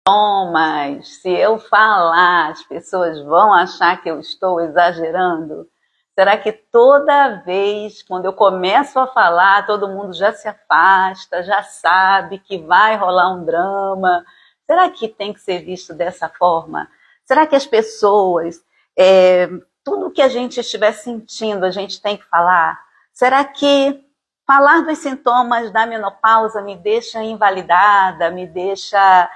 sintomas, se eu falar, as pessoas vão achar que eu estou exagerando? Será que toda vez, quando eu começo a falar, todo mundo já se afasta, já sabe que vai rolar um drama? Será que tem que ser visto dessa forma? Será que as pessoas, tudo que a gente estiver sentindo, a gente tem que falar? Será que falar dos sintomas da menopausa me deixa invalidada, me deixa...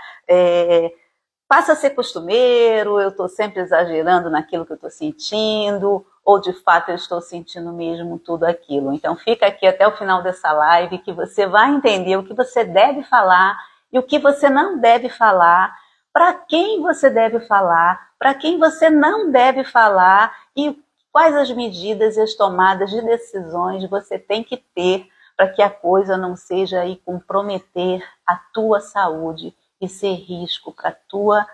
passa a ser costumeiro, eu estou sempre exagerando naquilo que eu estou sentindo, ou de fato eu estou sentindo mesmo tudo aquilo. Então fica aqui até o final dessa live que você vai entender o que você deve falar e o que você não deve falar, para quem você deve falar, para quem você não deve falar e quais as medidas e as tomadas de decisões você tem que ter para que a coisa não seja aí comprometer a tua saúde e ser risco para a tua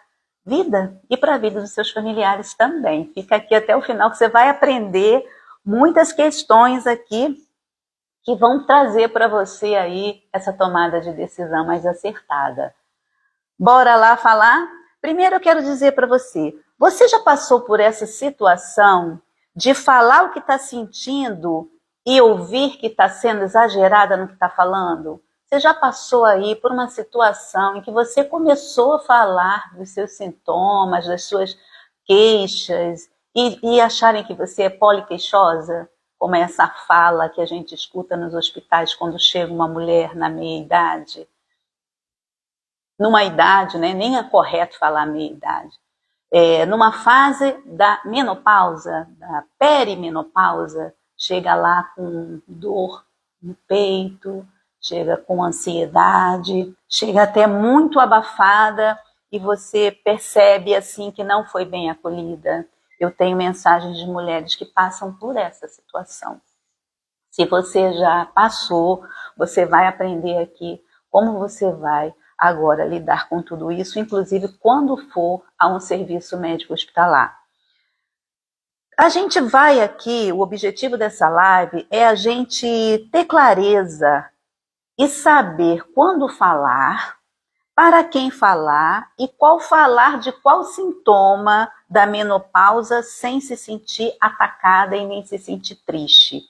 vida e para a vida dos seus familiares também. Fica aqui até o final que você vai aprender muitas questões aqui que vão trazer para você aí essa tomada de decisão mais acertada. Bora lá falar? Primeiro eu quero dizer para você, você já passou por essa situação de falar o que está sentindo e ouvir que está sendo exagerada no que está falando? Você já passou aí por uma situação em que você começou a falar dos seus sintomas, das suas queixas e acharem que você é poliqueixosa? Como é essa fala que a gente escuta nos hospitais quando chega uma mulher na meia-idade? Numa idade, né, nem é correto falar meia-idade. Numa fase da menopausa, da perimenopausa, chega lá com dor no peito, chega com ansiedade, chega até muito abafada e você percebe assim que não foi bem acolhida. Eu tenho mensagens de mulheres que passam por essa situação. Se você já passou, você vai aprender aqui como você vai agora lidar com tudo isso, inclusive quando for a um serviço médico hospitalar. A gente vai aqui, o objetivo dessa live é a gente ter clareza e saber quando falar, para quem falar e qual falar de qual sintoma da menopausa sem se sentir atacada e nem se sentir triste.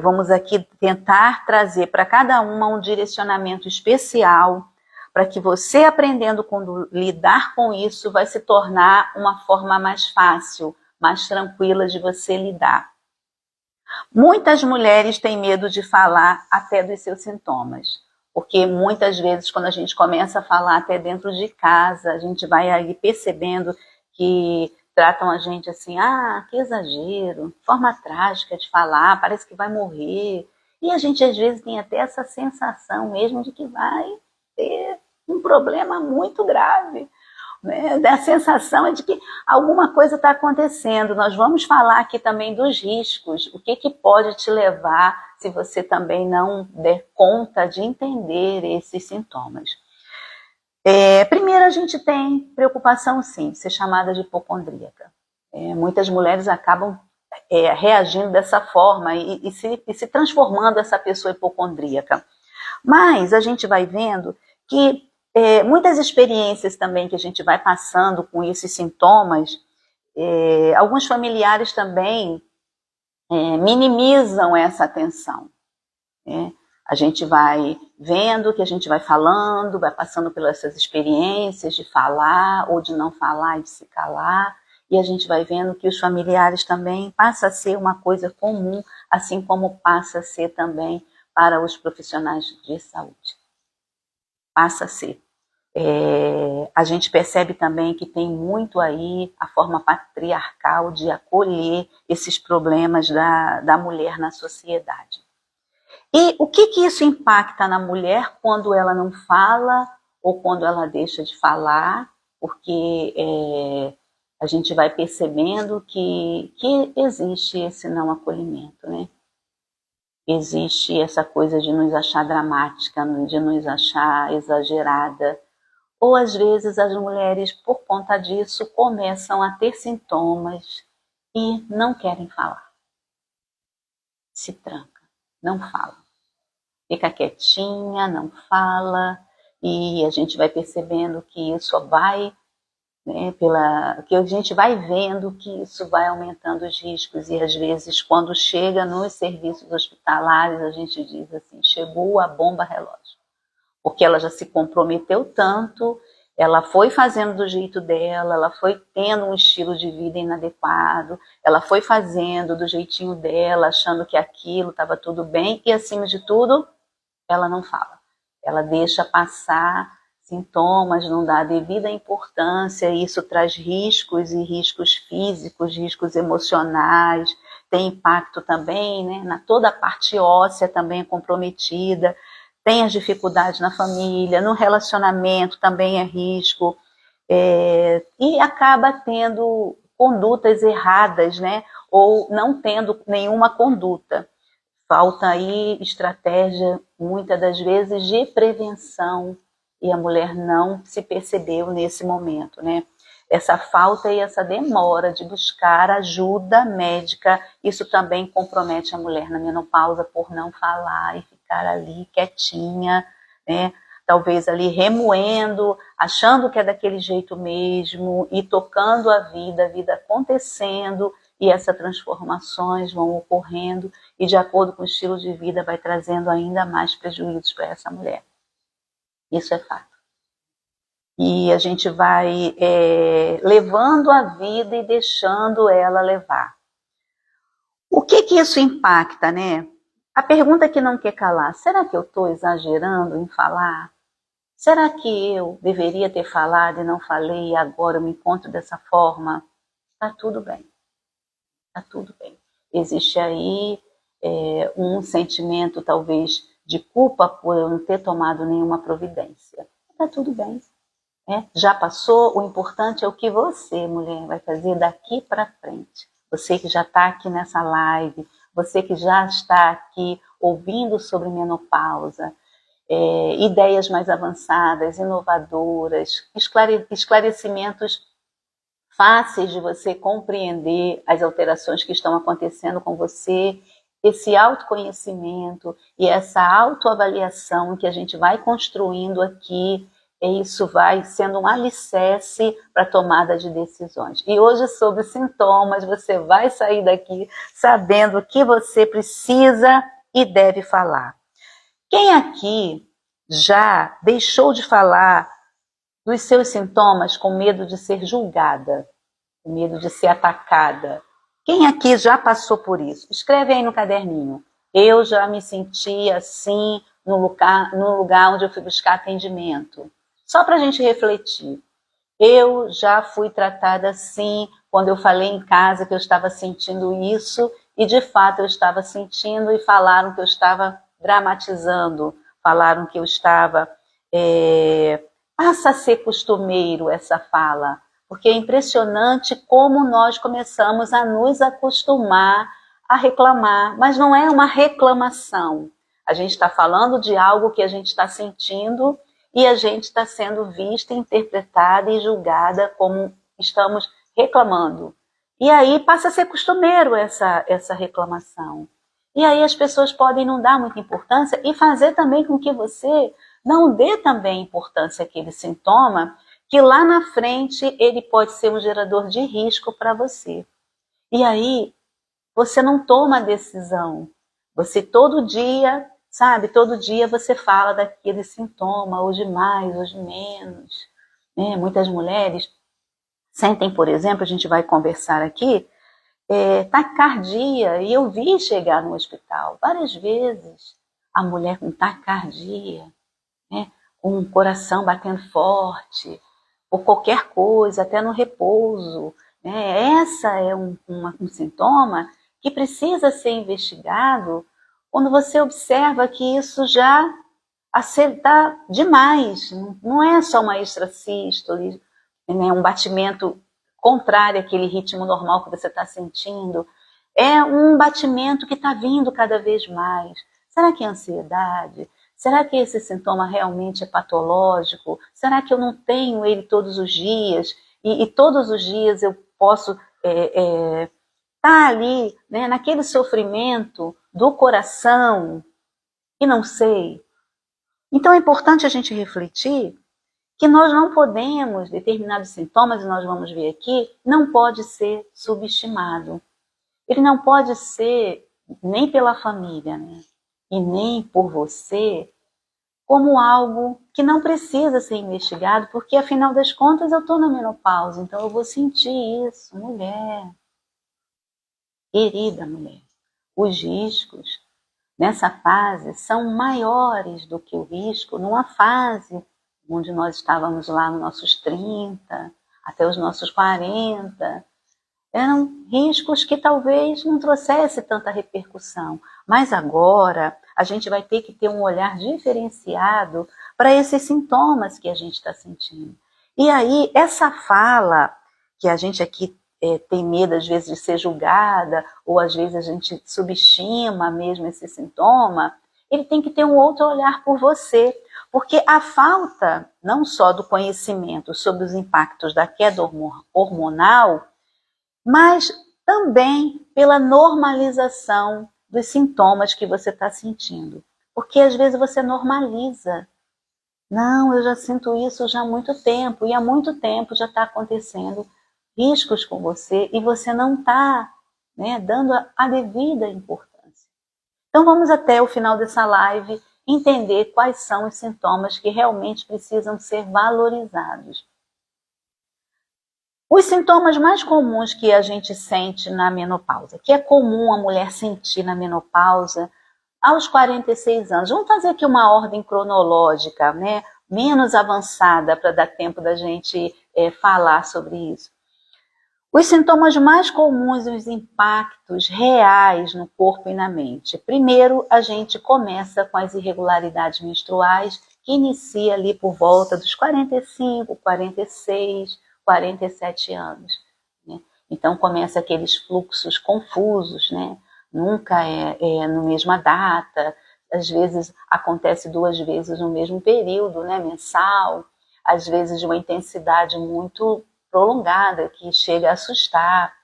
Vamos aqui tentar trazer para cada uma um direcionamento especial para que você, aprendendo como lidar com isso, vai se tornar uma forma mais fácil, mais tranquila de você lidar. Muitas mulheres têm medo de falar até dos seus sintomas, porque muitas vezes quando a gente começa a falar até dentro de casa, a gente vai aí percebendo que tratam a gente assim, que exagero, forma trágica de falar, parece que vai morrer. E a gente às vezes tem até essa sensação mesmo de que vai ter um problema muito grave. A sensação é de que alguma coisa está acontecendo. Nós vamos falar aqui também dos riscos, o que pode te levar se você também não der conta de entender esses sintomas. Primeiro, a gente tem preocupação, sim, ser chamada de hipocondríaca. Muitas mulheres acabam reagindo dessa forma e se transformando essa pessoa hipocondríaca. Mas a gente vai vendo que muitas experiências também que a gente vai passando com esses sintomas, alguns familiares também minimizam essa atenção. A gente vai vendo que a gente vai falando, vai passando pelas essas experiências de falar ou de não falar e de se calar, e a gente vai vendo que os familiares também passa a ser uma coisa comum, assim como passa a ser também para os profissionais de saúde. Passa a ser. A gente percebe também que tem muito aí a forma patriarcal de acolher esses problemas da mulher na sociedade. E o que isso impacta na mulher quando ela não fala ou quando ela deixa de falar? Porque a gente vai percebendo que existe esse não acolhimento, né? Existe essa coisa de nos achar dramática, de nos achar exagerada. Ou às vezes as mulheres, por conta disso, começam a ter sintomas e não querem falar. Se tranca, não fala. Fica quietinha, não fala, e a gente vai percebendo que isso vai, né, que a gente vai vendo que isso vai aumentando os riscos, e às vezes quando chega nos serviços hospitalares a gente diz assim, chegou a bomba relógio, porque ela já se comprometeu tanto, ela foi fazendo do jeito dela, ela foi tendo um estilo de vida inadequado, ela foi fazendo do jeitinho dela, achando que aquilo estava tudo bem, e acima de tudo, ela não fala. Ela deixa passar sintomas, não dá a devida importância, e isso traz riscos, e riscos físicos, riscos emocionais, tem impacto também, né, na toda a parte óssea também é comprometida, tem as dificuldades na família, no relacionamento também é risco, e acaba tendo condutas erradas, né, ou não tendo nenhuma conduta. Falta aí estratégia, muitas das vezes, de prevenção, e a mulher não se percebeu nesse momento, né? Essa falta e essa demora de buscar ajuda médica, isso também compromete a mulher na menopausa por não falar e ficar ali quietinha, né? Talvez ali remoendo, achando que é daquele jeito mesmo, e tocando a vida acontecendo, e essas transformações vão ocorrendo, e de acordo com o estilo de vida vai trazendo ainda mais prejuízos para essa mulher. Isso é fato. E a gente vai levando a vida e deixando ela levar. O que isso impacta, né? A pergunta que não quer calar, será que eu estou exagerando em falar? Será que eu deveria ter falado e não falei, e agora eu me encontro dessa forma? Tá tudo bem. Tá tudo bem. Existe aí um sentimento, talvez, de culpa por eu não ter tomado nenhuma providência. Tá tudo bem. Já passou, o importante é o que você, mulher, vai fazer daqui para frente. Você que já está aqui nessa live, você que já está aqui ouvindo sobre menopausa, ideias mais avançadas, inovadoras, esclarecimentos fáceis de você compreender as alterações que estão acontecendo com você, esse autoconhecimento e essa autoavaliação que a gente vai construindo aqui, isso vai sendo um alicerce para a tomada de decisões. E hoje, sobre sintomas, você vai sair daqui sabendo o que você precisa e deve falar. Quem aqui já deixou de falar dos seus sintomas com medo de ser julgada, com medo de ser atacada? Quem aqui já passou por isso? Escreve aí no caderninho. Eu já me senti assim no lugar onde eu fui buscar atendimento. Só para a gente refletir. Eu já fui tratada assim quando eu falei em casa que eu estava sentindo isso, e de fato eu estava sentindo, e falaram que eu estava dramatizando, falaram que eu estava... Passa a ser costumeiro essa fala, porque é impressionante como nós começamos a nos acostumar a reclamar, mas não é uma reclamação. A gente está falando de algo que a gente está sentindo, e a gente está sendo vista, interpretada e julgada como estamos reclamando. E aí passa a ser costumeiro essa reclamação. E aí as pessoas podem não dar muita importância e fazer também com que você não dê também importância àquele sintoma, que lá na frente ele pode ser um gerador de risco para você. E aí você não toma a decisão. Você todo dia... Sabe, todo dia você fala daquele sintoma, hoje mais, hoje menos. Muitas mulheres sentem, por exemplo, a gente vai conversar aqui, taquicardia, e eu vi chegar no hospital várias vezes a mulher com taquicardia, com o coração batendo forte, ou qualquer coisa, até no repouso. Essa é um sintoma que precisa ser investigado quando você observa que isso já está demais, não é só uma extrasístole, um batimento contrário àquele ritmo normal que você está sentindo, é um batimento que está vindo cada vez mais. Será que é ansiedade? Será que esse sintoma realmente é patológico? Será que eu não tenho ele todos os dias? E todos os dias eu posso estar ali, naquele sofrimento do coração, e não sei. Então é importante a gente refletir que nós não podemos, determinados sintomas, e nós vamos ver aqui, não pode ser subestimado. Ele não pode ser, nem pela família, né? E nem por você, como algo que não precisa ser investigado, porque afinal das contas eu estou na menopausa, então eu vou sentir isso. Mulher, querida mulher, os riscos nessa fase são maiores do que o risco numa fase onde nós estávamos lá nos nossos 30, até os nossos 40. Eram riscos que talvez não trouxesse tanta repercussão. Mas agora a gente vai ter que ter um olhar diferenciado para esses sintomas que a gente está sentindo. E aí, essa fala que a gente aqui tem medo às vezes de ser julgada, ou às vezes a gente subestima mesmo esse sintoma, ele tem que ter um outro olhar por você. Porque a falta, não só do conhecimento sobre os impactos da queda hormonal, mas também pela normalização dos sintomas que você está sentindo. Porque às vezes você normaliza. Não, eu já sinto isso já há muito tempo, e há muito tempo já está acontecendo riscos com você, e você não está, né, dando a devida importância. Então vamos até o final dessa live entender quais são os sintomas que realmente precisam ser valorizados. Os sintomas mais comuns que a gente sente na menopausa, que é comum a mulher sentir na menopausa aos 46 anos. Vamos fazer aqui uma ordem cronológica, né, menos avançada, para dar tempo da gente falar sobre isso. Os sintomas mais comuns e os impactos reais no corpo e na mente. Primeiro, a gente começa com as irregularidades menstruais, que inicia ali por volta dos 45, 46, 47 anos. Né? Então, começa aqueles fluxos confusos, né? Nunca é na mesma data, às vezes acontece 2 vezes no mesmo período, né? Mensal, às vezes de uma intensidade muito prolongada, que chega a assustar.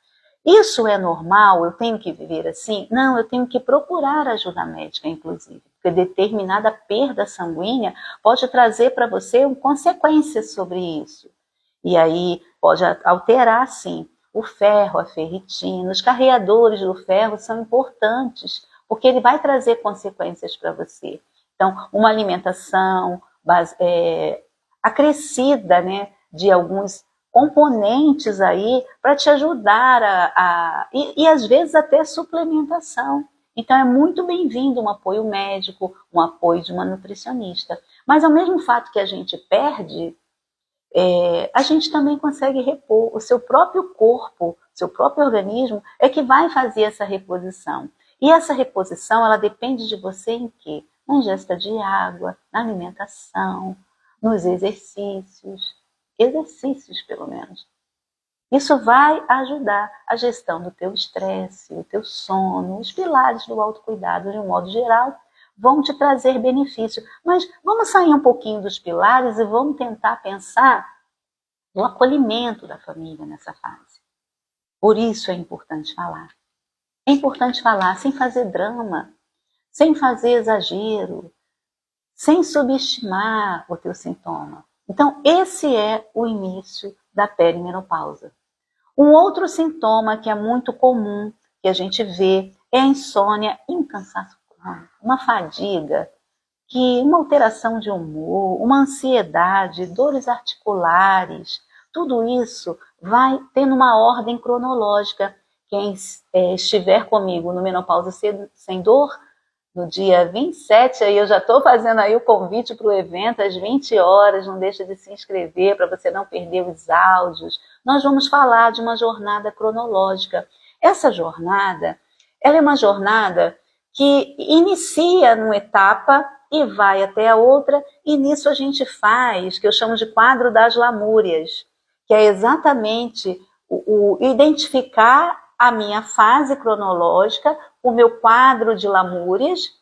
Isso é normal? Eu tenho que viver assim? Não, eu tenho que procurar ajuda médica, inclusive, porque determinada perda sanguínea pode trazer para você consequências sobre isso. E aí pode alterar, sim, o ferro, a ferritina. Os carreadores do ferro são importantes, porque ele vai trazer consequências para você. Então, uma alimentação acrescida, né, de alguns componentes aí para te ajudar e às vezes até suplementação. Então é muito bem-vindo um apoio médico, um apoio de uma nutricionista. Mas ao mesmo fato que a gente perde, a gente também consegue repor. O seu próprio corpo, seu próprio organismo é que vai fazer essa reposição. E essa reposição, ela depende de você em quê? Na ingesta de água, na alimentação, nos exercícios pelo menos. Isso vai ajudar a gestão do teu estresse, o teu sono, os pilares do autocuidado, de um modo geral, vão te trazer benefício. Mas vamos sair um pouquinho dos pilares e vamos tentar pensar no acolhimento da família nessa fase. Por isso é importante falar. É importante falar sem fazer drama, sem fazer exagero, sem subestimar o teu sintoma. Então, esse é o início da perimenopausa. Um outro sintoma que é muito comum, que a gente vê, é a insônia e um cansaço crônico, uma fadiga, uma alteração de humor, uma ansiedade, dores articulares, tudo isso vai tendo uma ordem cronológica. Quem estiver comigo no Menopausa Sem Dor, no dia 27, aí eu já estou fazendo aí o convite para o evento às 20 horas, não deixa de se inscrever para você não perder os áudios. Nós vamos falar de uma jornada cronológica. Essa jornada, ela é uma jornada que inicia numa etapa e vai até a outra, e nisso a gente faz, que eu chamo de quadro das lamúrias, que é exatamente o identificar a minha fase cronológica, o meu quadro de lamúrias,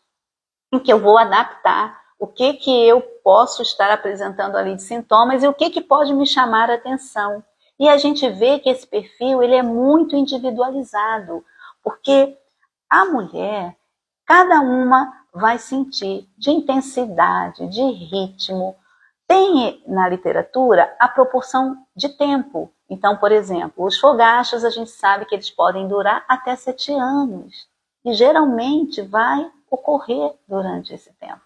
em que eu vou adaptar o que eu posso estar apresentando ali de sintomas e o que pode me chamar a atenção. E a gente vê que esse perfil ele é muito individualizado, porque a mulher, cada uma vai sentir de intensidade, de ritmo. Tem na literatura a proporção de tempo. Então, por exemplo, os fogachos a gente sabe que eles podem durar até 7 anos. E geralmente vai ocorrer durante esse tempo.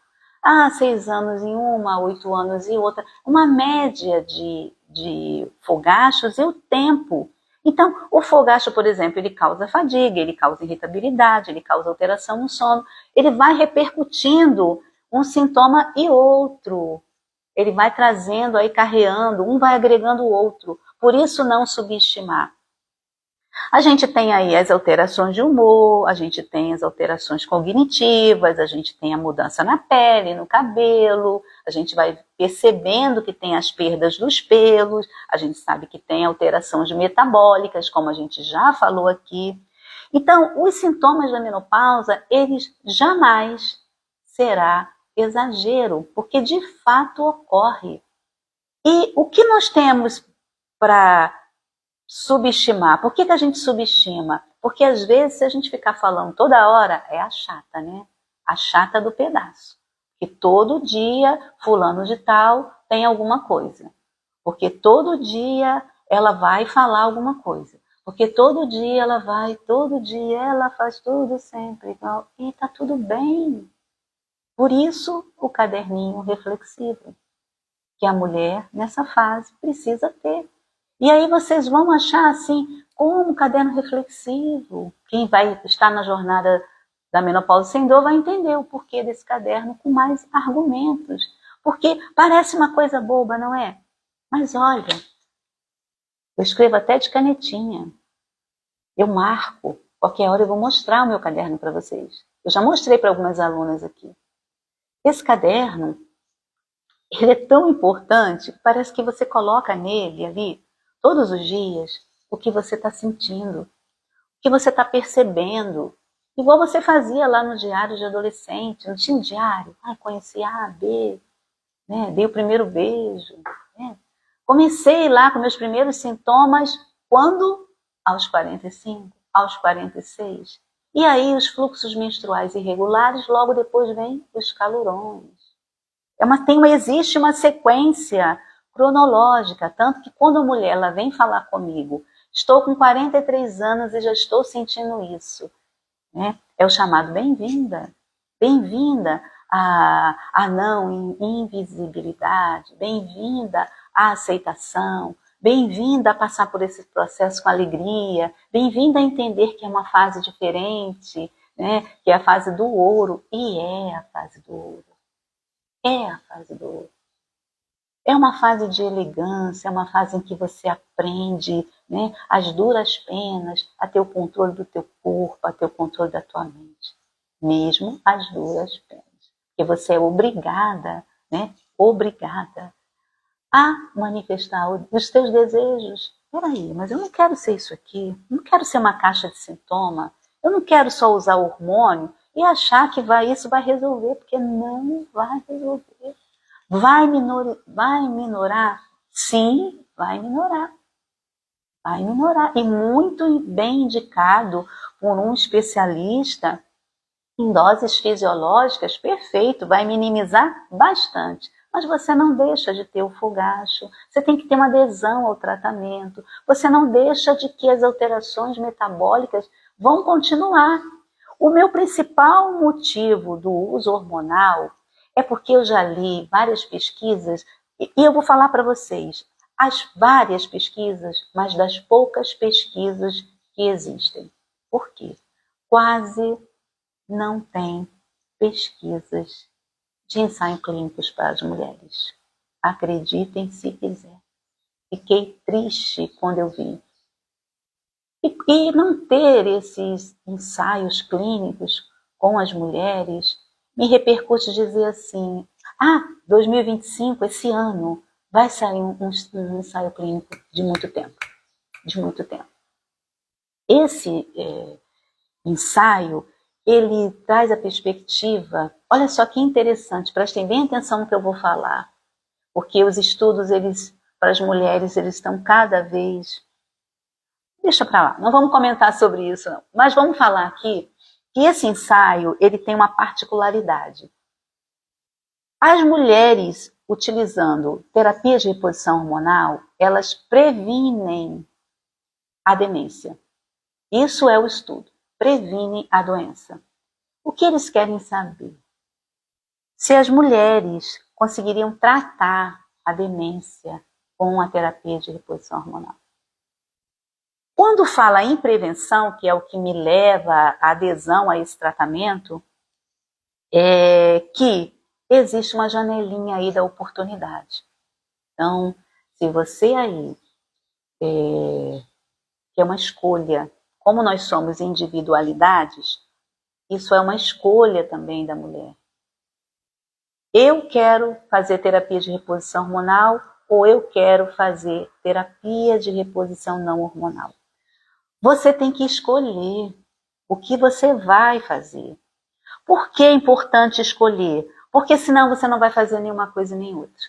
6 anos em uma, 8 anos em outra. Uma média de fogachos e o tempo. Então, o fogacho, por exemplo, ele causa fadiga, ele causa irritabilidade, ele causa alteração no sono. Ele vai repercutindo um sintoma e outro. Ele vai trazendo aí, carreando, um vai agregando o outro. Por isso, não subestimar. A gente tem aí as alterações de humor, a gente tem as alterações cognitivas, a gente tem a mudança na pele, no cabelo, a gente vai percebendo que tem as perdas dos pelos, a gente sabe que tem alterações metabólicas, como a gente já falou aqui. Então, os sintomas da menopausa, eles jamais será exagero, porque de fato ocorre. E o que nós temos para subestimar? Por que a gente subestima? Porque às vezes, se a gente ficar falando toda hora, é a chata, né? A chata do pedaço. Que todo dia, fulano de tal tem alguma coisa. Porque todo dia ela vai falar alguma coisa. Porque todo dia ela faz tudo sempre igual. E tá tudo bem. Por isso, o caderninho reflexivo, que a mulher, nessa fase, precisa ter. E aí vocês vão achar assim, como caderno reflexivo. Quem vai estar na jornada da menopausa sem dor vai entender o porquê desse caderno com mais argumentos. Porque parece uma coisa boba, não é? Mas olha, eu escrevo até de canetinha. Eu marco. Qualquer hora eu vou mostrar o meu caderno para vocês. Eu já mostrei para algumas alunas aqui. Esse caderno, ele é tão importante, que parece que você coloca nele ali, todos os dias, o que você está sentindo, o que você está percebendo. Igual você fazia lá no diário de adolescente, não tinha um diário? Conheci A, B, né? Dei o primeiro beijo. Né? Comecei lá com meus primeiros sintomas, quando? Aos 45, aos 46. E aí os fluxos menstruais irregulares, logo depois vem os calorões. Existe uma sequência cronológica, tanto que quando a mulher ela vem falar comigo, estou com 43 anos e já estou sentindo isso, né? É o chamado bem-vinda. Bem-vinda à não invisibilidade, bem-vinda à aceitação, bem-vinda a passar por esse processo com alegria, bem-vinda a entender que é uma fase diferente, né? Que é a fase do ouro, e é a fase do ouro. É a fase do ouro. É uma fase de elegância, é uma fase em que você aprende, né, as duras penas, a ter o controle do teu corpo, a ter o controle da tua mente. Mesmo as duras penas. Porque você é obrigada, né, obrigada a manifestar os teus desejos. Peraí, mas eu não quero ser isso aqui, não quero ser uma caixa de sintoma, eu não quero só usar hormônio e achar que isso vai resolver, porque não vai resolver. Vai minorar? Sim, vai minorar. Vai minorar. E muito bem indicado por um especialista em doses fisiológicas, perfeito, vai minimizar bastante. Mas você não deixa de ter o fogacho, você tem que ter uma adesão ao tratamento, você não deixa de que as alterações metabólicas vão continuar. O meu principal motivo do uso hormonal é porque eu já li várias pesquisas, e eu vou falar para vocês, as várias pesquisas, mas das poucas pesquisas que existem. Por quê? Quase não tem pesquisas de ensaio clínicos para as mulheres. Acreditem se quiser. Fiquei triste quando eu vi. E não ter esses ensaios clínicos com as mulheres me repercute dizer assim, 2025, esse ano, vai sair um ensaio clínico de muito tempo. De muito tempo. Esse ensaio, ele traz a perspectiva, olha só que interessante, prestem bem atenção no que eu vou falar, porque os estudos, para as mulheres, eles estão cada vez... Deixa para lá, não vamos comentar sobre isso não, mas vamos falar aqui que esse ensaio ele tem uma particularidade. As mulheres utilizando terapia de reposição hormonal, elas previnem a demência. Isso é o estudo, previne a doença. O que eles querem saber? Se as mulheres conseguiriam tratar a demência com a terapia de reposição hormonal. Quando fala em prevenção, que é o que me leva à adesão a esse tratamento, é que existe uma janelinha aí da oportunidade. Então, se você aí que é uma escolha, como nós somos individualidades, isso é uma escolha também da mulher. Eu quero fazer terapia de reposição hormonal ou eu quero fazer terapia de reposição não hormonal. Você tem que escolher o que você vai fazer. Por que é importante escolher? Porque senão você não vai fazer nenhuma coisa nem outra.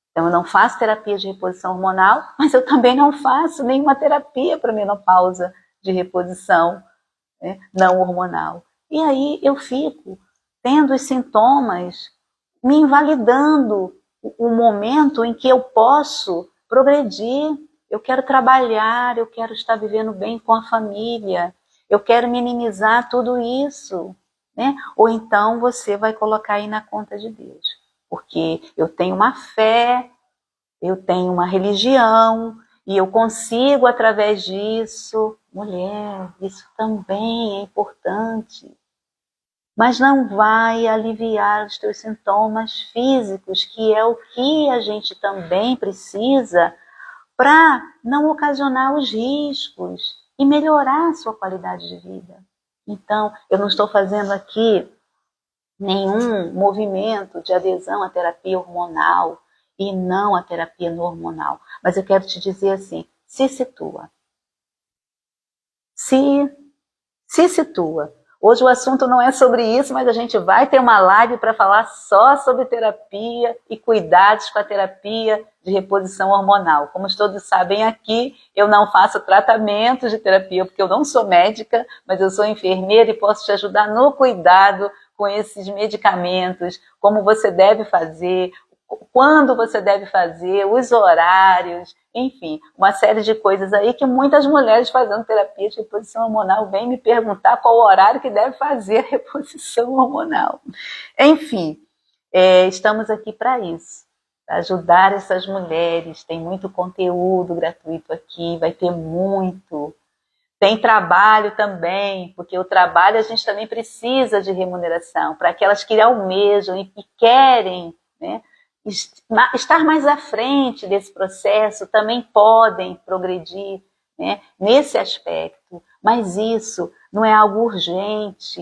Então eu não faço terapia de reposição hormonal, mas eu também não faço nenhuma terapia para menopausa de reposição, né, não hormonal. E aí eu fico tendo os sintomas me invalidando o momento em que eu posso progredir. Eu quero trabalhar, eu quero estar vivendo bem com a família, eu quero minimizar tudo isso, né? Ou então você vai colocar aí na conta de Deus, porque eu tenho uma fé, eu tenho uma religião e eu consigo através disso. Mulher, isso também é importante, mas não vai aliviar os teus sintomas físicos, que é o que a gente também precisa para não ocasionar os riscos e melhorar a sua qualidade de vida. Então, eu não estou fazendo aqui nenhum movimento de adesão à terapia hormonal e não à terapia não hormonal, mas eu quero te dizer assim, se situa. Se situa. Hoje o assunto não é sobre isso, mas a gente vai ter uma live para falar só sobre terapia e cuidados com a terapia de reposição hormonal. Como todos sabem aqui, eu não faço tratamento de terapia, porque eu não sou médica, mas eu sou enfermeira e posso te ajudar no cuidado com esses medicamentos, como você deve fazer, quando você deve fazer, os horários, enfim, uma série de coisas aí que muitas mulheres fazendo terapia de reposição hormonal vêm me perguntar qual o horário que deve fazer a reposição hormonal. Enfim, estamos aqui para isso, para ajudar essas mulheres. Tem muito conteúdo gratuito aqui, vai ter muito. Tem trabalho também, porque o trabalho a gente também precisa de remuneração, para aquelas que almejam e querem, né, estar mais à frente desse processo, também podem progredir, né, nesse aspecto, mas isso não é algo urgente,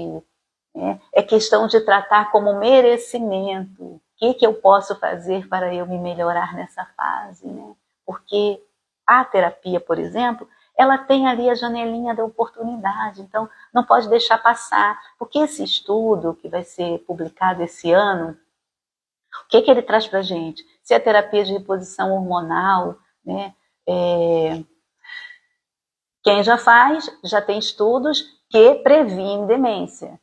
né, é questão de tratar como merecimento. O que eu posso fazer para eu me melhorar nessa fase, né? Porque a terapia, por exemplo, ela tem ali a janelinha da oportunidade, então não pode deixar passar, porque esse estudo que vai ser publicado esse ano, o que ele traz para a gente? Se a terapia de reposição hormonal, né, quem já faz, já tem estudos que previnem demência.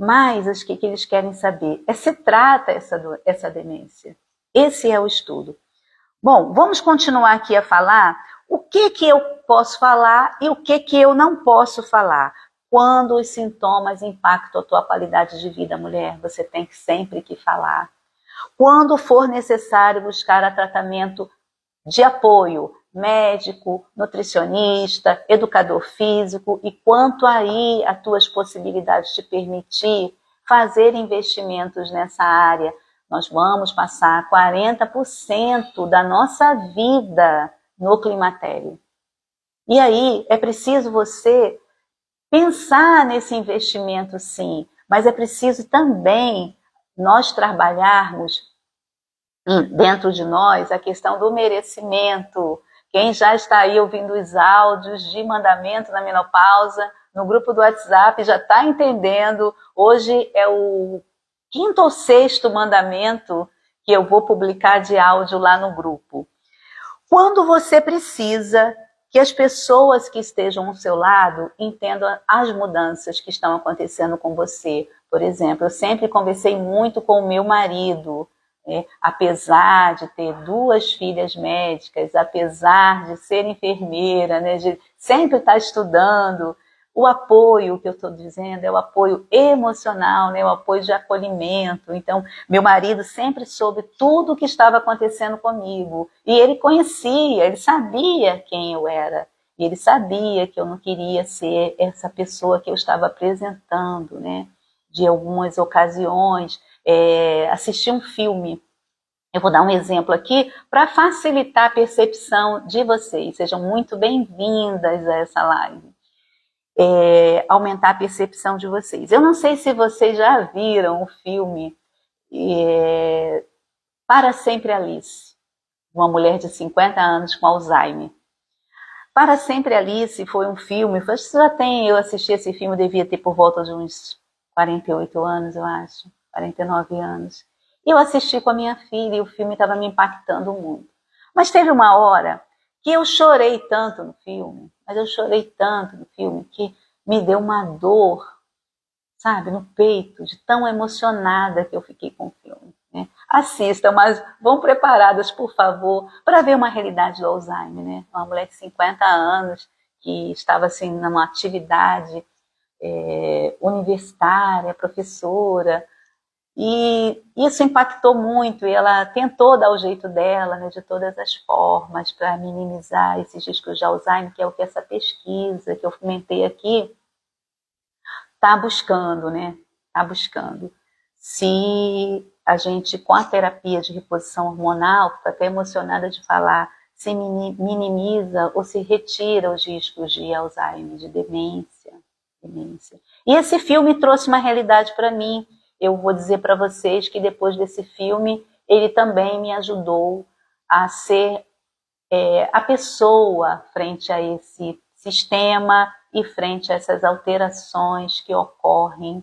Mas o que eles querem saber é se trata essa demência. Esse é o estudo. Bom, vamos continuar aqui a falar o que eu posso falar e o que eu não posso falar. Quando os sintomas impactam a tua qualidade de vida, mulher, você tem sempre que falar. Quando for necessário buscar tratamento de apoio, médico, nutricionista, educador físico, e quanto aí as tuas possibilidades te permitir fazer investimentos nessa área, nós vamos passar 40% da nossa vida no climatério. E aí é preciso você pensar nesse investimento, sim, mas é preciso também nós trabalharmos dentro de nós a questão do merecimento. Quem já está aí ouvindo os áudios de mandamento na menopausa, no grupo do WhatsApp, já está entendendo. Hoje é o 5º ou 6º mandamento que eu vou publicar de áudio lá no grupo. Quando você precisa que as pessoas que estejam ao seu lado entendam as mudanças que estão acontecendo com você. Por exemplo, eu sempre conversei muito com o meu marido, né? Apesar de ter 2 filhas médicas, apesar de ser enfermeira, né? De sempre estar estudando, o apoio que eu estou dizendo é o apoio emocional, né? O apoio de acolhimento. Então, meu marido sempre soube tudo o que estava acontecendo comigo. E ele conhecia, ele sabia quem eu era. E ele sabia que eu não queria ser essa pessoa que eu estava apresentando, né? De algumas ocasiões, assistir um filme. Eu vou dar um exemplo aqui para facilitar a percepção de vocês. Sejam muito bem-vindas a essa live. Aumentar a percepção de vocês. Eu não sei se vocês já viram o filme Para Sempre Alice, uma mulher de 50 anos com Alzheimer. Para Sempre Alice foi um filme, eu assisti esse filme, devia ter por volta de uns 48 anos, eu acho, 49 anos. Eu assisti com a minha filha e o filme estava me impactando muito. Mas teve uma hora que eu chorei tanto no filme, que me deu uma dor, sabe, no peito, de tão emocionada que eu fiquei com o filme. Né? Assistam, mas vão preparadas, por favor, para ver uma realidade do Alzheimer. Né? Uma mulher de 50 anos que estava assim, numa atividade universitária, professora, e isso impactou muito, e ela tentou dar o jeito dela, né, de todas as formas, para minimizar esses riscos de Alzheimer, que é o que essa pesquisa que eu comentei aqui está buscando, né? Está buscando. Se a gente, com a terapia de reposição hormonal, estou até emocionada de falar, se minimiza ou se retira os riscos de Alzheimer, de demência. E esse filme trouxe uma realidade para mim. Eu vou dizer para vocês que depois desse filme, ele também me ajudou a ser a pessoa frente a esse sistema e frente a essas alterações que ocorrem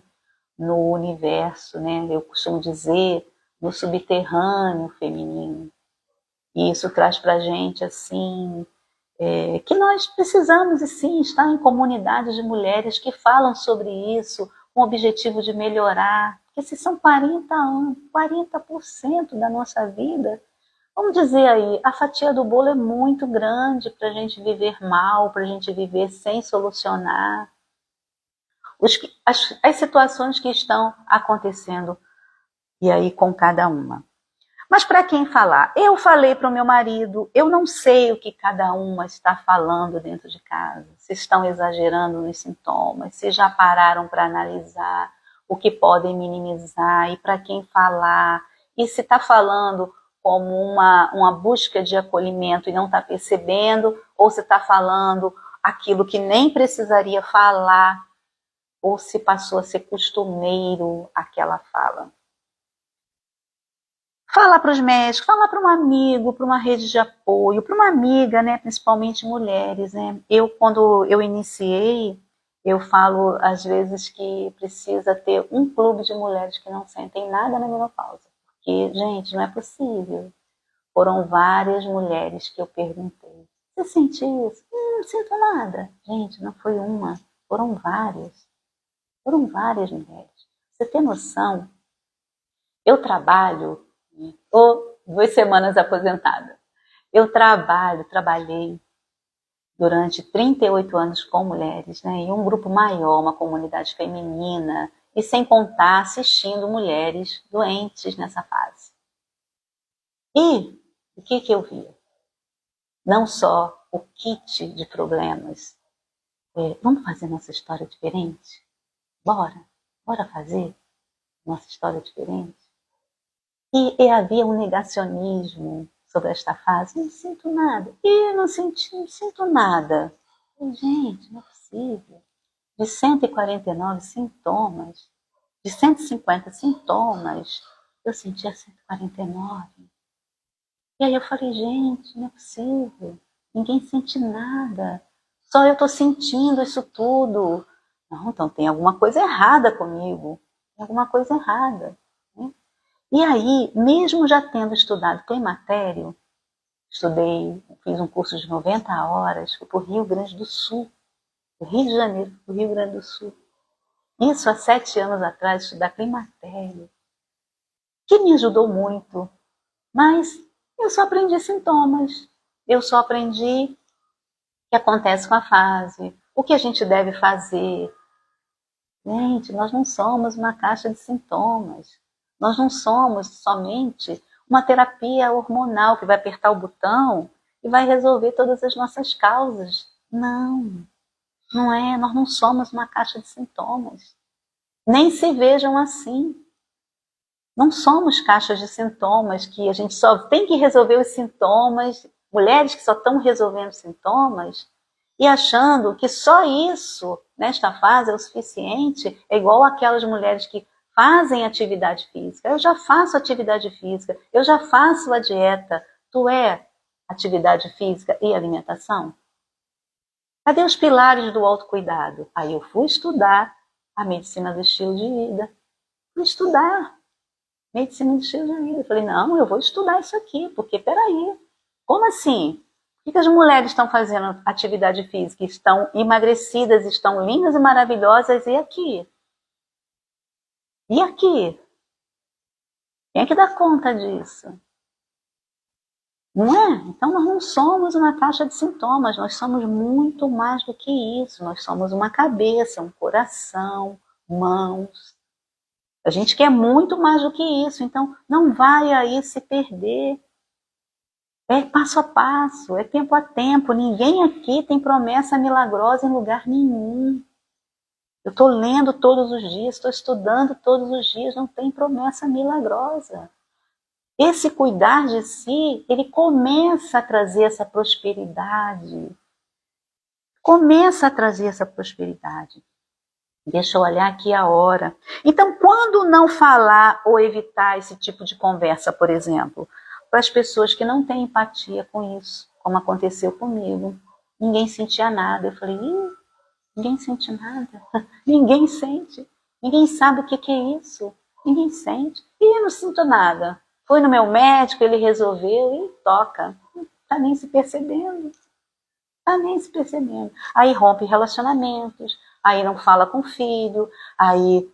no universo, né? Eu costumo dizer, no subterrâneo feminino. E isso traz para a gente, assim, que nós precisamos, sim, estar em comunidades de mulheres que falam sobre isso, com o objetivo de melhorar. Porque se são 40 anos, 40% da nossa vida, vamos dizer aí, a fatia do bolo é muito grande para a gente viver mal, para a gente viver sem solucionar as situações que estão acontecendo e aí com cada uma. Mas para quem falar? Eu falei para o meu marido, eu não sei o que cada uma está falando dentro de casa, se estão exagerando nos sintomas, se já pararam para analisar o que podem minimizar e para quem falar, e se está falando como uma busca de acolhimento e não está percebendo, ou se está falando aquilo que nem precisaria falar, ou se passou a ser costumeiro aquela fala. Fala para os médicos, fala para um amigo, para uma rede de apoio, para uma amiga, né, principalmente mulheres. Né? Quando eu iniciei, eu falo às vezes que precisa ter um clube de mulheres que não sentem nada na menopausa. Porque, gente, não é possível. Foram várias mulheres que eu perguntei. Você sente isso? Não sinto nada. Gente, não foi uma, foram várias. Foram várias mulheres. Você tem noção? Eu trabalho, estou 2 semanas aposentada. Eu trabalhei durante 38 anos com mulheres, né, em um grupo maior, uma comunidade feminina, e sem contar assistindo mulheres doentes nessa fase. E o que eu via? Não só o kit de problemas. Vamos fazer nossa história diferente? Bora fazer nossa história diferente? E havia um negacionismo sobre esta fase. Não sinto nada. Não sinto nada. Gente, não é possível. De 149 sintomas, de 150 sintomas, eu sentia 149. E aí eu falei, gente, não é possível. Ninguém sente nada. Só eu estou sentindo isso tudo. Não, então tem alguma coisa errada comigo. Tem alguma coisa errada. Né? E aí, mesmo já tendo estudado climatério, estudei, fiz um curso de 90 horas, fui para o Rio Grande do Sul, do Rio de Janeiro, do Rio Grande do Sul. Isso há 7 anos atrás, estudar climatério, que me ajudou muito, mas eu só aprendi sintomas, eu só aprendi o que acontece com a fase, o que a gente deve fazer. Gente, nós não somos uma caixa de sintomas, nós não somos somente uma terapia hormonal que vai apertar o botão e vai resolver todas as nossas causas. Não, não é, nós não somos uma caixa de sintomas. Nem se vejam assim. Não somos caixas de sintomas que a gente só tem que resolver os sintomas, mulheres que só estão resolvendo sintomas e achando que só isso, nesta fase, é o suficiente, é igual aquelas mulheres que fazem atividade física. Eu já faço atividade física, eu já faço a dieta. Tu é atividade física e alimentação? Cadê os pilares do autocuidado? Aí eu fui estudar a medicina do estilo de vida. Fui estudar medicina do estilo de vida. Eu falei, não, eu vou estudar isso aqui, porque peraí, como assim? Por que as mulheres estão fazendo atividade física, estão emagrecidas, estão lindas e maravilhosas, e aqui? E aqui? Quem é que dá conta disso? Não é? Então nós não somos uma caixa de sintomas, nós somos muito mais do que isso. Nós somos uma cabeça, um coração, mãos. A gente quer muito mais do que isso, então não vai aí se perder. É passo a passo, é tempo a tempo. Ninguém aqui tem promessa milagrosa em lugar nenhum. Eu estou lendo todos os dias, estou estudando todos os dias, não tem promessa milagrosa. Esse cuidar de si, ele começa a trazer essa prosperidade. Começa a trazer essa prosperidade. Deixa eu olhar aqui a hora. Então, quando não falar ou evitar esse tipo de conversa, por exemplo, para as pessoas que não têm empatia com isso, como aconteceu comigo, ninguém sentia nada. Eu falei, ninguém sente nada. Ninguém sente. Ninguém sabe o que é isso. Ninguém sente. E eu não sinto nada. Fui no meu médico, ele resolveu e toca. Não está nem se percebendo. Está nem se percebendo. Aí rompe relacionamentos, aí não fala com o filho, aí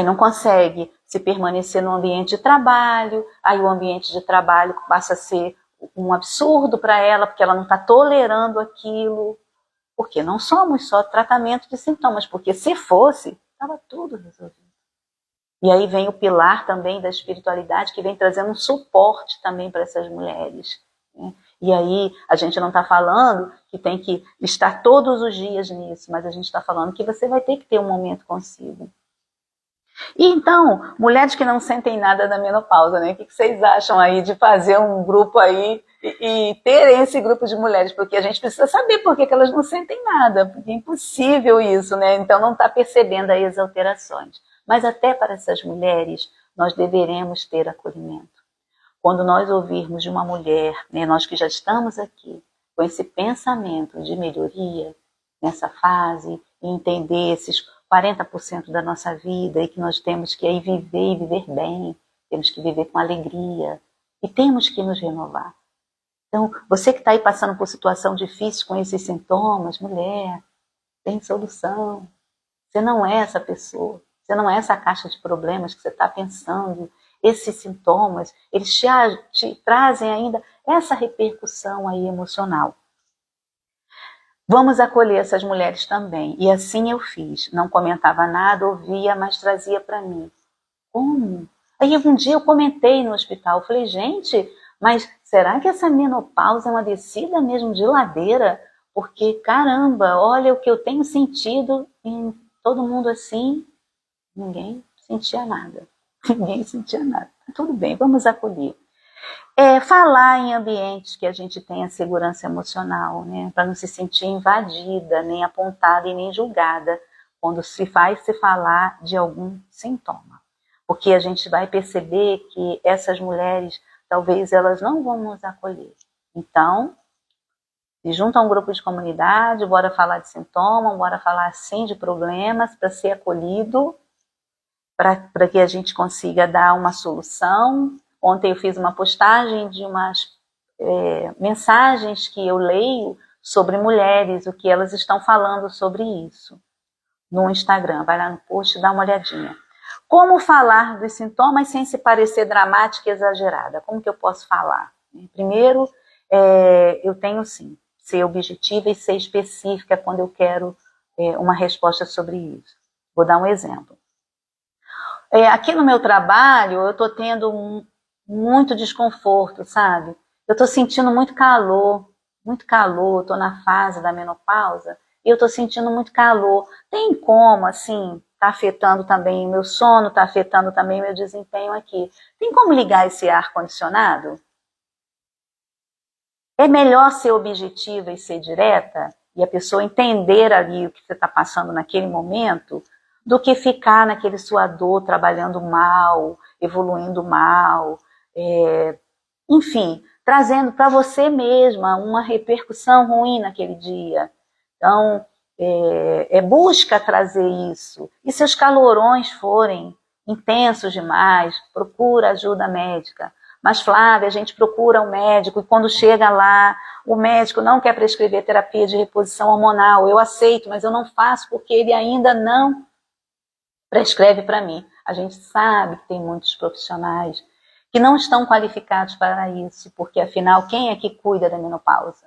não consegue se permanecer no ambiente de trabalho, aí o ambiente de trabalho passa a ser um absurdo para ela, porque ela não está tolerando aquilo. Porque não somos só tratamento de sintomas, porque se fosse, estava tudo resolvido. E aí vem o pilar também da espiritualidade, que vem trazendo um suporte também para essas mulheres. Né? E aí a gente não está falando que tem que estar todos os dias nisso, mas a gente está falando que você vai ter que ter um momento consigo. E então, mulheres que não sentem nada da menopausa, né? O que vocês acham aí de fazer um grupo aí e terem esse grupo de mulheres? Porque a gente precisa saber por que elas não sentem nada, porque é impossível isso, né? Então não está percebendo aí as alterações. Mas até para essas mulheres, nós deveremos ter acolhimento. Quando nós ouvirmos de uma mulher, né, nós que já estamos aqui, com esse pensamento de melhoria nessa fase, e entender esses 40% da nossa vida e que nós temos que aí viver e viver bem, temos que viver com alegria e temos que nos renovar. Então, você que está aí passando por situação difícil com esses sintomas, mulher, tem solução. Você não é essa pessoa, você não é essa caixa de problemas que você está pensando. Esses sintomas, eles te trazem ainda essa repercussão aí emocional. Vamos acolher essas mulheres também. E assim eu fiz. Não comentava nada, ouvia, mas trazia para mim. Como? Aí um dia eu comentei no hospital. Falei, gente, mas será que essa menopausa é uma descida mesmo de ladeira? Porque, caramba, olha o que eu tenho sentido em todo mundo assim. Ninguém sentia nada. Ninguém sentia nada. Tudo bem, vamos acolher. Falar em ambientes que a gente tenha segurança emocional, né? Para não se sentir invadida, nem apontada e nem julgada quando se falar de algum sintoma. Porque a gente vai perceber que essas mulheres, talvez elas não vão nos acolher. Então, se junta a um grupo de comunidade, bora falar de sintoma, bora falar sim de problemas para ser acolhido, para que a gente consiga dar uma solução, Ontem eu fiz uma postagem de umas mensagens que eu leio sobre mulheres, o que elas estão falando sobre isso no Instagram. Vai lá no post e dá uma olhadinha. Como falar dos sintomas sem se parecer dramática e exagerada? Como que eu posso falar? Primeiro, eu tenho sim, ser objetiva e ser específica quando eu quero uma resposta sobre isso. Vou dar um exemplo. Aqui no meu trabalho, eu estou tendo muito desconforto, sabe? Eu estou sentindo muito calor, estou na fase da menopausa, e eu estou sentindo muito calor. Tem como, assim, tá afetando também o meu sono, tá afetando também o meu desempenho aqui. Tem como ligar esse ar-condicionado? É melhor ser objetiva e ser direta, e a pessoa entender ali o que você está passando naquele momento, do que ficar naquele suador, trabalhando mal, evoluindo mal, enfim, trazendo para você mesma uma repercussão ruim naquele dia. Então, busca trazer isso. E se os calorões forem intensos demais, procura ajuda médica. Mas, Flávia, a gente procura um médico e quando chega lá, o médico não quer prescrever terapia de reposição hormonal. Eu aceito, mas eu não faço porque ele ainda não prescreve para mim. A gente sabe que tem muitos profissionais que não estão qualificados para isso, porque afinal, quem é que cuida da menopausa?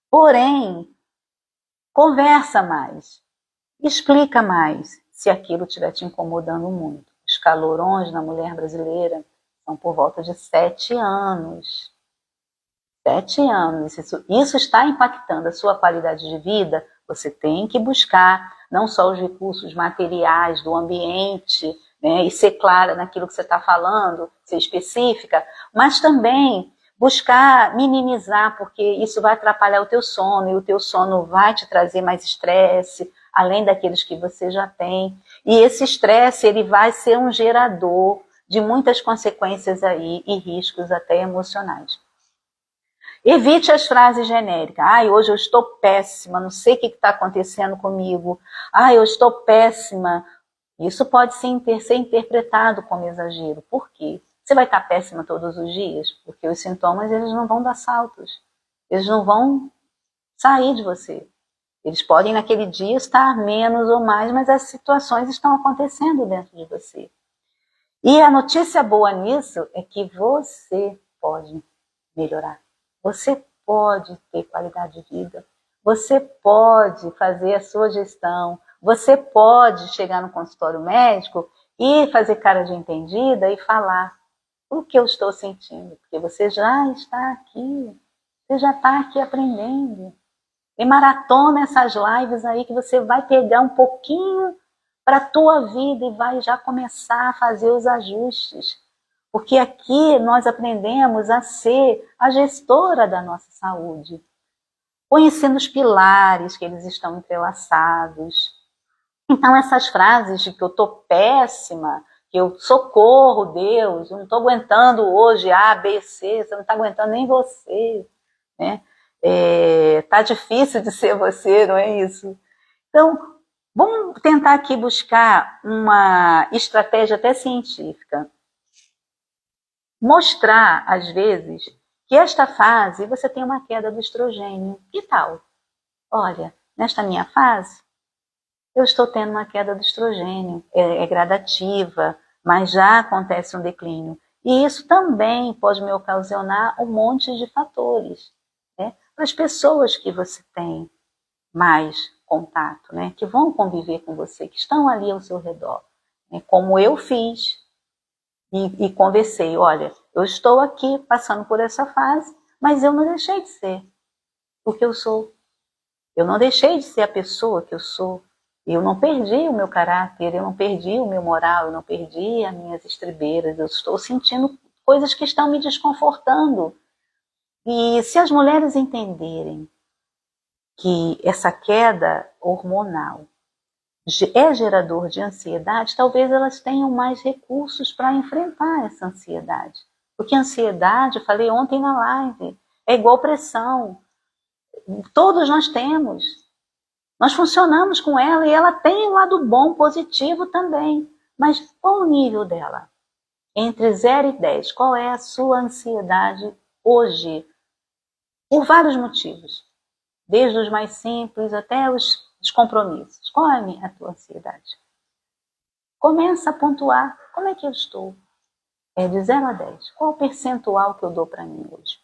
Porém, conversa mais, explica mais se aquilo estiver te incomodando muito. Os calorões na mulher brasileira são por volta de 7 anos. 7 anos. Isso está impactando a sua qualidade de vida. Você tem que buscar não só os recursos materiais do ambiente, né, e ser clara naquilo que você está falando, ser específica, mas também buscar minimizar, porque isso vai atrapalhar o teu sono, e o teu sono vai te trazer mais estresse, além daqueles que você já tem. E esse estresse, ele vai ser um gerador de muitas consequências aí e riscos até emocionais. Evite as frases genéricas. Ai, hoje eu estou péssima, não sei o que está acontecendo comigo. Ai, eu estou péssima. Isso pode ser interpretado como exagero. Por quê? Você vai estar péssima todos os dias? Porque os sintomas, eles não vão dar saltos. Eles não vão sair de você. Eles podem, naquele dia, estar menos ou mais, mas as situações estão acontecendo dentro de você. E a notícia boa nisso é que você pode melhorar. Você pode ter qualidade de vida. Você pode fazer a sua gestão. Você pode chegar no consultório médico e fazer cara de entendida e falar o que eu estou sentindo. Porque você já está aqui. Você já está aqui aprendendo. E maratona essas lives aí que você vai pegar um pouquinho para a tua vida e vai já começar a fazer os ajustes. Porque aqui nós aprendemos a ser a gestora da nossa saúde, conhecendo os pilares, que eles estão entrelaçados. Então essas frases de que eu estou péssima, que eu socorro Deus, eu não estou aguentando hoje A, B, C, você não está aguentando nem você, né? Tá difícil de ser você, não é isso? Então, vamos tentar aqui buscar uma estratégia até científica. Mostrar, às vezes, que esta fase você tem uma queda do estrogênio. Que tal? Olha, nesta minha fase, eu estou tendo uma queda do estrogênio. É gradativa, mas já acontece um declínio. E isso também pode me ocasionar um monte de fatores, né? Para as pessoas que você tem mais contato, né? Que vão conviver com você, que estão ali ao seu redor. Né? Como eu fiz. E conversei, olha, eu estou aqui passando por essa fase, mas eu não deixei de ser o que eu sou. Eu não deixei de ser a pessoa que eu sou. Eu não perdi o meu caráter, eu não perdi o meu moral, eu não perdi as minhas estribeiras. Eu estou sentindo coisas que estão me desconfortando. E se as mulheres entenderem que essa queda hormonal é gerador de ansiedade, talvez elas tenham mais recursos para enfrentar essa ansiedade. Porque a ansiedade, eu falei ontem na live, é igual pressão. Todos nós temos. Nós funcionamos com ela e ela tem um lado bom, positivo também. Mas qual o nível dela? entre 0 e 10, qual é a sua ansiedade hoje? Por vários motivos, desde os mais simples até os compromissos. Qual é a tua ansiedade? Começa a pontuar. Como é que eu estou? De 0 a 10. Qual o percentual que eu dou para mim hoje?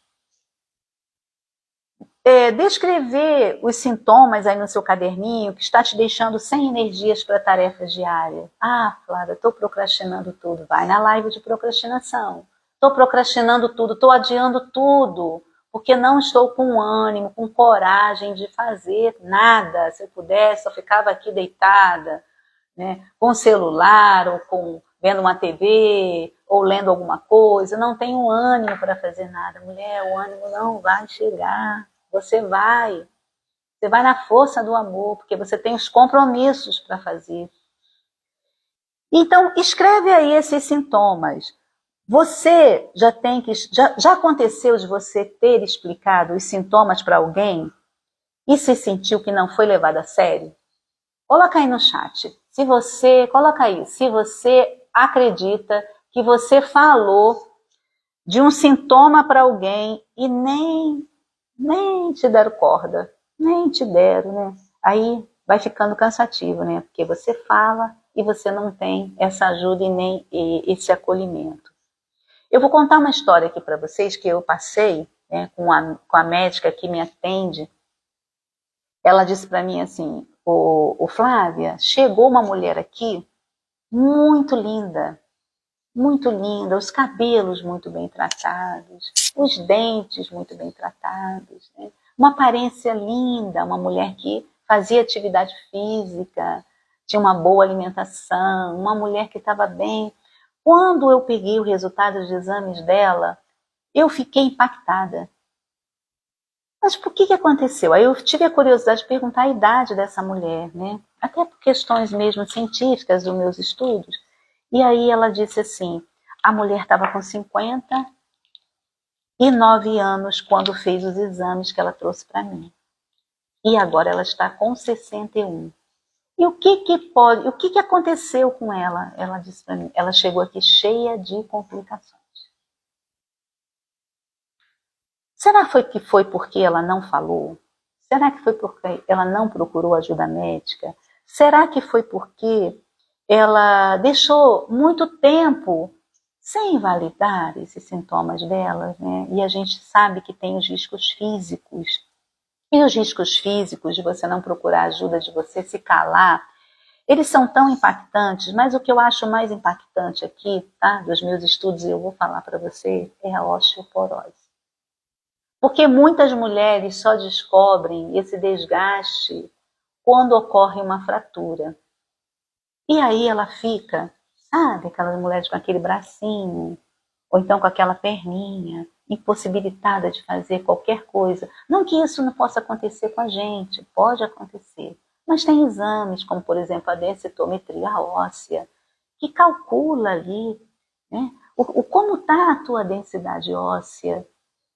Descrever os sintomas aí no seu caderninho que está te deixando sem energias para tarefas diárias. Ah, Flávia, estou procrastinando tudo. Vai na live de procrastinação. Estou procrastinando tudo, estou adiando tudo, porque não estou com ânimo, com coragem de fazer nada. Se eu pudesse, eu ficava aqui deitada, né, com o celular, ou vendo uma TV, ou lendo alguma coisa. Não tenho ânimo para fazer nada. Mulher, o ânimo não vai chegar. Você vai na força do amor, porque você tem os compromissos para fazer. Então, escreve aí esses sintomas. Você já aconteceu de você ter explicado os sintomas para alguém e se sentiu que não foi levado a sério? Coloca aí no chat. Coloca aí, se você acredita que você falou de um sintoma para alguém e nem te deram corda, nem te deram, né? Aí vai ficando cansativo, né? Porque você fala e você não tem essa ajuda e nem esse acolhimento. Eu vou contar uma história aqui para vocês que eu passei, né, com a médica que me atende. Ela disse para mim assim, ô Flávia, chegou uma mulher aqui muito linda, os cabelos muito bem tratados, os dentes muito bem tratados, né? Uma aparência linda, uma mulher que fazia atividade física, tinha uma boa alimentação, uma mulher que estava bem. Quando eu peguei o resultado dos exames dela, eu fiquei impactada. Mas por que aconteceu? Aí eu tive a curiosidade de perguntar a idade dessa mulher, né? Até por questões mesmo científicas dos meus estudos. E aí ela disse assim, a mulher estava com 59 anos quando fez os exames que ela trouxe para mim. E agora ela está com 61. E o que aconteceu com ela? Ela disse para mim, ela chegou aqui cheia de complicações. Será que foi porque ela não falou? Será que foi porque ela não procurou ajuda médica? Será que foi porque ela deixou muito tempo sem validar esses sintomas delas, né? E a gente sabe que tem os riscos físicos. E os riscos físicos de você não procurar ajuda, de você se calar, eles são tão impactantes, mas o que eu acho mais impactante aqui, tá, dos meus estudos, e eu vou falar para você, é a osteoporose. Porque muitas mulheres só descobrem esse desgaste quando ocorre uma fratura. E aí ela fica, sabe, aquelas mulheres com aquele bracinho, ou então com aquela perninha, impossibilitada de fazer qualquer coisa. Não que isso não possa acontecer com a gente, pode acontecer. Mas tem exames, como por exemplo a densitometria óssea, que calcula ali, né, como está a tua densidade óssea.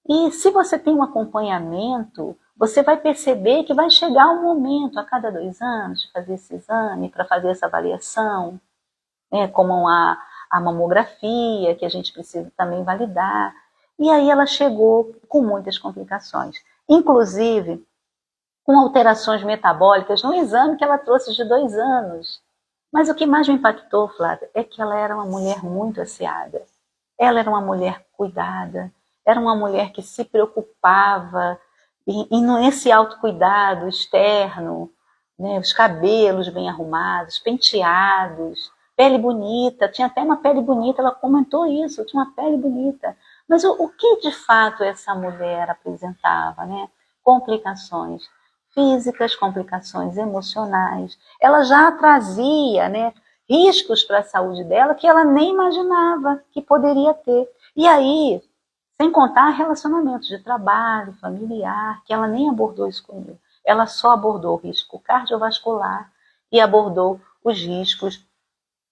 E se você tem um acompanhamento, você vai perceber que vai chegar um momento a cada 2 anos de fazer esse exame, para fazer essa avaliação, né, como a mamografia, que a gente precisa também validar. E aí ela chegou com muitas complicações, inclusive com alterações metabólicas no exame que ela trouxe de 2 anos. Mas o que mais me impactou, Flávia, é que ela era uma mulher muito asseada. Ela era uma mulher cuidada, era uma mulher que se preocupava, e nesse autocuidado externo, né, os cabelos bem arrumados, penteados, pele bonita, tinha até uma pele bonita, ela comentou isso, tinha uma pele bonita. Mas o que de fato essa mulher apresentava, né? Complicações físicas, complicações emocionais. Ela já trazia, né, riscos para a saúde dela que ela nem imaginava que poderia ter. E aí, sem contar relacionamentos de trabalho, familiar, que ela nem abordou isso comigo. Ela só abordou o risco cardiovascular e abordou os riscos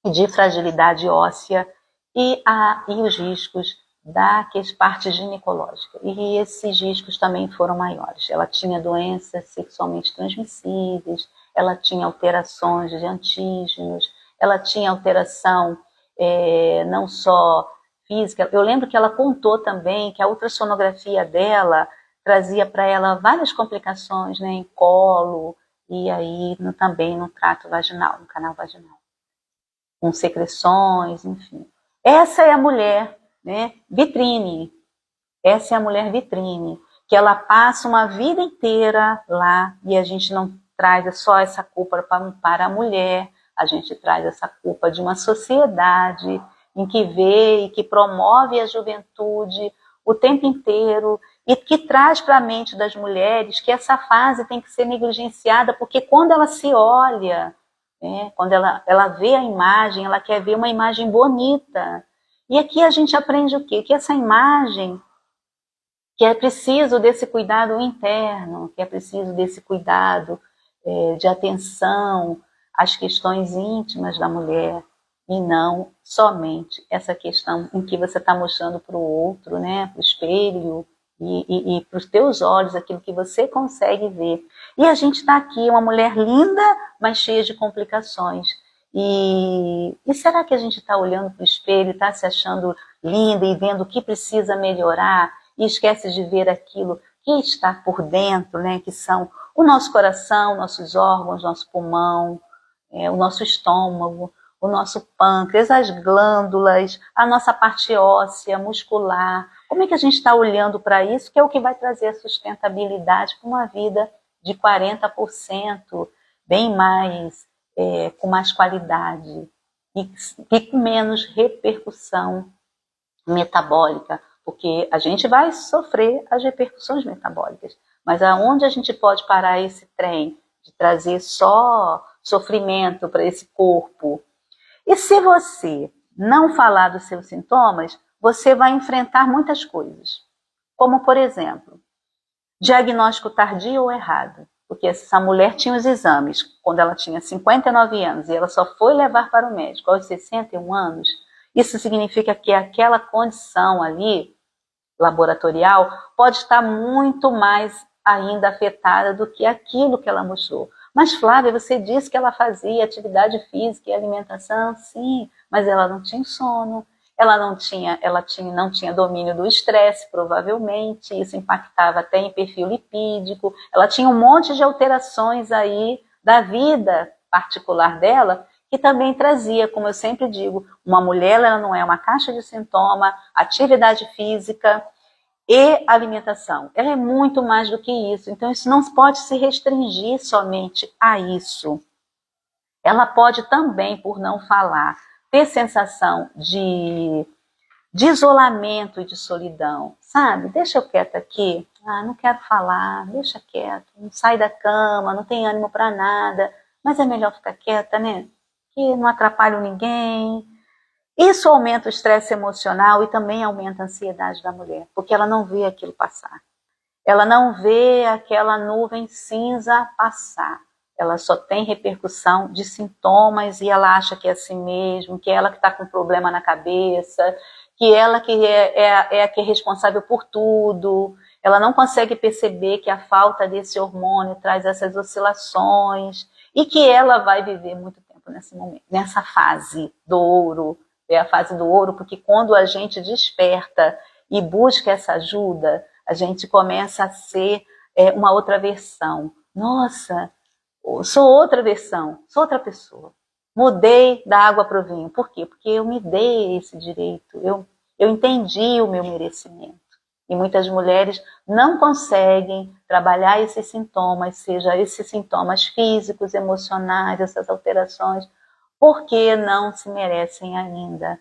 de fragilidade óssea e os riscos da parte ginecológica. E esses riscos também foram maiores. Ela tinha doenças sexualmente transmissíveis, ela tinha alterações de antígenos, ela tinha alteração não só física. Eu lembro que ela contou também que a ultrassonografia dela trazia para ela várias complicações, né, em colo e aí também no trato vaginal, no canal vaginal, com secreções, enfim. Essa é a mulher, né, vitrine. Essa é a mulher vitrine, que ela passa uma vida inteira lá e a gente não traz só essa culpa para a mulher, a gente traz essa culpa de uma sociedade em que vê e que promove a juventude o tempo inteiro e que traz para a mente das mulheres que essa fase tem que ser negligenciada, porque quando ela se olha, né, quando ela vê a imagem, ela quer ver uma imagem bonita. E aqui a gente aprende o quê? Que essa imagem, que é preciso desse cuidado interno, que é preciso desse cuidado de atenção às questões íntimas da mulher, e não somente essa questão em que você está mostrando para o outro, né, para o espelho, e para os teus olhos, aquilo que você consegue ver. E a gente está aqui, uma mulher linda, mas cheia de complicações. E será que a gente está olhando para o espelho, está se achando linda e vendo o que precisa melhorar, e esquece de ver aquilo que está por dentro, né, que são o nosso coração, nossos órgãos, nosso pulmão, o nosso estômago, o nosso pâncreas, as glândulas, a nossa parte óssea, muscular. Como é que a gente está olhando para isso, que é o que vai trazer a sustentabilidade para uma vida de 40%, bem mais, com mais qualidade e com menos repercussão metabólica, porque a gente vai sofrer as repercussões metabólicas, mas aonde a gente pode parar esse trem de trazer só sofrimento para esse corpo? E se você não falar dos seus sintomas, você vai enfrentar muitas coisas, como, por exemplo, diagnóstico tardio ou errado, porque essa mulher tinha os exames quando ela tinha 59 anos e ela só foi levar para o médico aos 61 anos, isso significa que aquela condição ali, laboratorial, pode estar muito mais ainda afetada do que aquilo que ela mostrou. Mas, Flávia, você disse que ela fazia atividade física e alimentação, sim, mas ela não tinha sono, ela não tinha domínio do estresse, provavelmente, isso impactava até em perfil lipídico, ela tinha um monte de alterações aí da vida particular dela, que também trazia, como eu sempre digo, uma mulher ela não é uma caixa de sintoma, atividade física e alimentação. Ela é muito mais do que isso, então isso não pode se restringir somente a isso. Ela pode também, por não falar, ter sensação de isolamento e de solidão, sabe? Deixa eu quieta aqui, não quero falar, deixa quieto, não sai da cama, não tem ânimo para nada, mas é melhor ficar quieta, né? Que não atrapalho ninguém. Isso aumenta o estresse emocional e também aumenta a ansiedade da mulher, porque ela não vê aquilo passar. Ela não vê aquela nuvem cinza passar. Ela só tem repercussão de sintomas e ela acha que é assim mesmo, que é ela que está com problema na cabeça, que ela que é a que é responsável por tudo. Ela não consegue perceber que a falta desse hormônio traz essas oscilações e que ela vai viver muito tempo nesse momento, nessa fase do ouro. É a fase do ouro, porque quando a gente desperta e busca essa ajuda, a gente começa a ser uma outra versão. Nossa, sou outra versão, sou outra pessoa. Mudei da água para o vinho. Por quê? Porque eu me dei esse direito, eu entendi o meu merecimento. E muitas mulheres não conseguem trabalhar esses sintomas, seja esses sintomas físicos, emocionais, essas alterações, porque não se merecem ainda.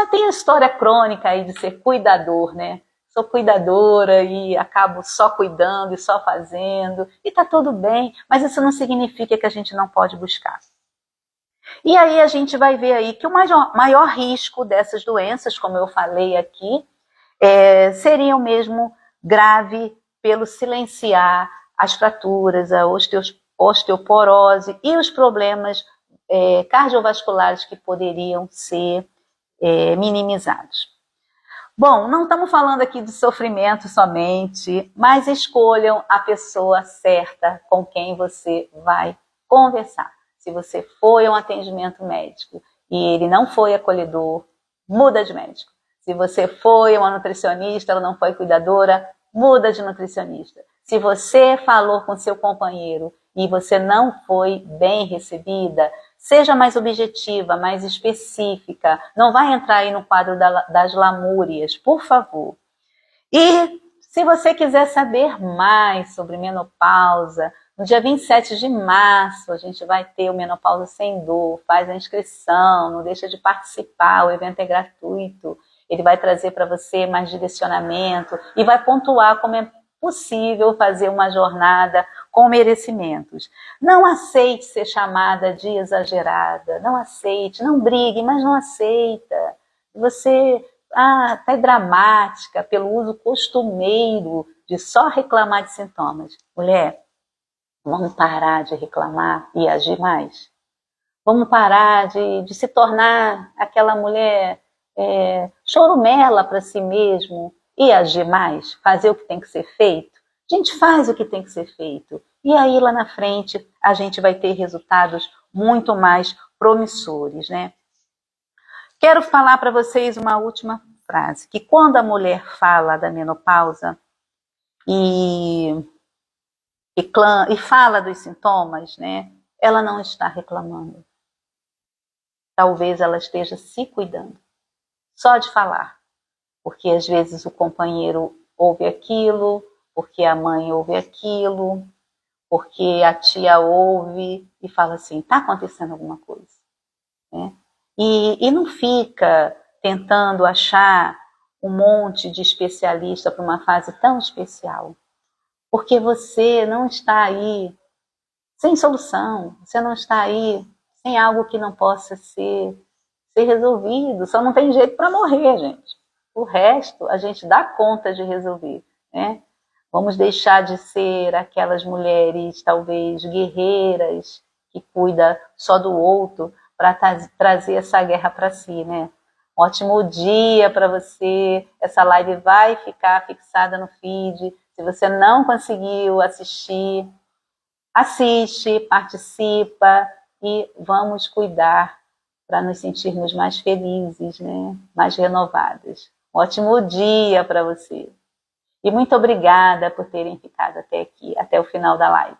Tem a história crônica aí de ser cuidador, né? Sou cuidadora e acabo só cuidando e só fazendo, e tá tudo bem, mas isso não significa que a gente não pode buscar. E aí a gente vai ver aí que o maior risco dessas doenças, como eu falei aqui, seria o mesmo grave pelo silenciar as fraturas, a osteoporose e os problemas cardiovasculares que poderiam ser minimizados. Bom, não estamos falando aqui de sofrimento somente, mas escolham a pessoa certa com quem você vai conversar. Se você foi a um atendimento médico e ele não foi acolhedor, muda de médico. Se você foi uma nutricionista, ela não foi cuidadora, muda de nutricionista. Se você falou com seu companheiro e você não foi bem recebida, seja mais objetiva, mais específica. Não vai entrar aí no quadro das lamúrias, por favor. E se você quiser saber mais sobre menopausa, no dia 27 de março a gente vai ter o Menopausa Sem Dor. Faz a inscrição, não deixa de participar, o evento é gratuito. Ele vai trazer para você mais direcionamento e vai pontuar como é possível fazer uma jornada com merecimentos. Não aceite ser chamada de exagerada, não aceite, não brigue, mas não aceita. Você tá dramática pelo uso costumeiro de só reclamar de sintomas. Mulher, vamos parar de reclamar e agir mais. Vamos parar de se tornar aquela mulher chorumela para si mesmo e agir mais, fazer o que tem que ser feito. A gente faz o que tem que ser feito. E aí lá na frente a gente vai ter resultados muito mais promissores, né? Quero falar para vocês uma última frase, que quando a mulher fala da menopausa e fala dos sintomas, né, ela não está reclamando. Talvez ela esteja se cuidando, só de falar. Porque às vezes o companheiro ouve aquilo, porque a mãe ouve aquilo, porque a tia ouve e fala assim, está acontecendo alguma coisa, né? E não fica tentando achar um monte de especialista para uma fase tão especial. Porque você não está aí sem solução, você não está aí sem algo que não possa ser resolvido. Só não tem jeito para morrer, gente. O resto a gente dá conta de resolver, né? Vamos deixar de ser aquelas mulheres, talvez, guerreiras, que cuidam só do outro, para trazer essa guerra para si, né? Um ótimo dia para você. Essa live vai ficar fixada no feed. Se você não conseguiu assistir, assiste, participa e vamos cuidar para nos sentirmos mais felizes, né? Mais renovadas. Um ótimo dia para você. E muito obrigada por terem ficado até aqui, até o final da live.